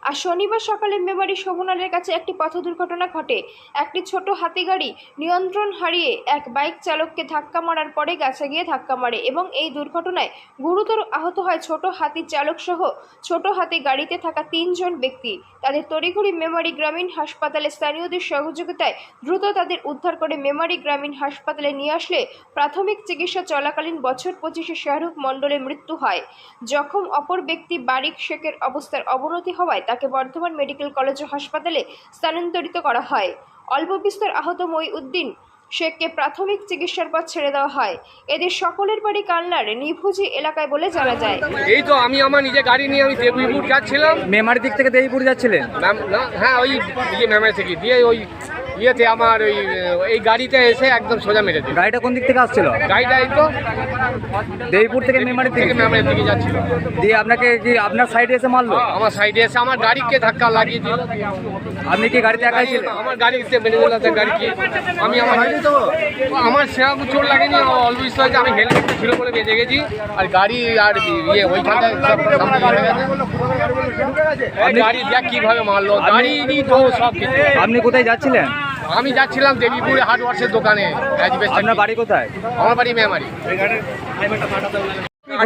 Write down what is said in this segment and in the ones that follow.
আর শনিবার সকালে মেমারি শোভনালের কাছে একটি পথ দুর্ঘটনা ঘটে। একটি ছোট হাতিগাড়ি নিয়ন্ত্রণ হারিয়ে এক বাইক চালককে ধাক্কা মারার পরে গাছে গিয়ে ধাক্কা মারে এবং এই দুর্ঘটনায় গুরুতর আহত হয় ছোট হাতি চালক সহ ছোট হাতি গাড়িতে থাকা 3 জন ব্যক্তি। তাদের তড়িঘড়ি মেমারি গ্রামীণ হাসপাতালে স্থানীয়দের সহযোগিতায় দ্রুত তাদের উদ্ধার করে মেমারি গ্রামীণ হাসপাতালে নিয়ে আসলে প্রাথমিক চিকিৎসা চলাকালীন বছর 25 শাহরুখ মণ্ডলের মৃত্যু হয়। জখম অপর ব্যক্তি বারিক শেখের অবস্থার অবনতি হওয়ায় তাকে বর্ধমান মেডিকেল কলেজ ও হাসপাতালে স্থানান্তরিত করা হয়। অল্প বিস্তর আহত মহিউদ্দিন শেখকে প্রাথমিক চিকিৎসার পর ছেড়ে দেওয়া হয়। এদের সকলের বাড়ি কালনার নিভুজি এলাকায় বলে জানা যায়। এই তো আমি আমার নিজে গাড়ি নিয়ে আমি দেবীপুর যাচ্ছিলাম। মেমারি দিক থেকে দেবীপুর যাচ্ছিলেন? হ্যাঁ, ওই মেমারি থেকে দিয়ে ওই ইয়েতে আমার এই গাড়িতে এসে একদম সোজা মেরে দিল। গাড়িটা কোন দিক থেকে আসছিল? গাড়িটা এই তো দেবীপুর থেকে মেমারি থেকে যাচ্ছিল। দিয়ে আপনাকে কি আপনার সাইডে এসে মারলো? আমার সাইডে এসে আমার গাড়িকে ধাক্কা লাগিয়ে দিল। আপনি কি গাড়িতে একাই ছিলেন? আমার গাড়িতে মেরে দিল গাড়িকে। আমি আমার সেরকম চোট লাগেনি, অল্প কিছু হয়েছে। আমি হেলমেট ছিল বলে বেঁচে গেছি। আর গাড়ি আর ওইখানটায় গাড়ি দেখ কিভাবে মারলো। গাড়ি তো সব কিছু। আপনি কোথায় যাচ্ছিলেন? আমি যাচ্ছিলাম দেবীপুরে হার্ডওয়ার্সের দোকানে। আপনার বাড়ি কোথায়? আমার বাড়ি মেমারি।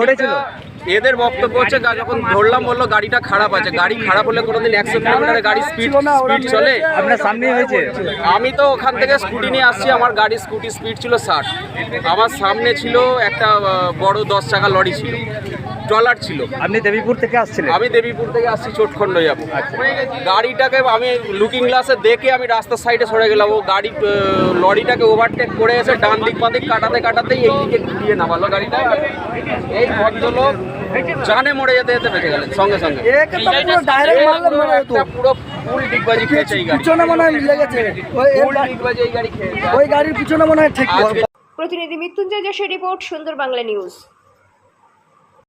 ঘটেছিল এদের বক্তব্য হচ্ছে যখন ধরলাম বললো গাড়িটা খারাপ আছে। গাড়ি খারাপ হলে কোনোদিন 100 কিলোমিটারে গাড়ি স্পিড চলে? আপনার সামনেই হয়েছে? আমি তো ওখান থেকে স্কুটি নিয়ে আসছি, আমার গাড়ি স্পিড ছিল 60। আমার সামনে ছিল একটা বড় 10 চাকা লরি ছিল, ট্রলার ছিল। আপনি দেবীপুর থেকে আসছিলেন? আমি দেবীপুর থেকে আসছি চোটখণ্ড যাবো। গাড়িটাকে আমি লুকিং গ্লাসে দেখে আমি রাস্তার সাইডে সরে গেলাম। ও গাড়ি লরিটাকে ওভারটেক করে এসে ডান দিক বাদিক কাটাতেই এই দিকে ঘুরিয়ে নামালো গাড়িটা। এই ভদ্রলোক জানে মরে যেতে যেতে বেঁচে গেলেন সঙ্গে সঙ্গে। পুরো ফুল ডিগবাজি খেয়েছে এই গাড়ি। প্রতিনিধি মৃত্যুঞ্জয় যশের রিপোর্ট, সুন্দর বাংলা নিউজ।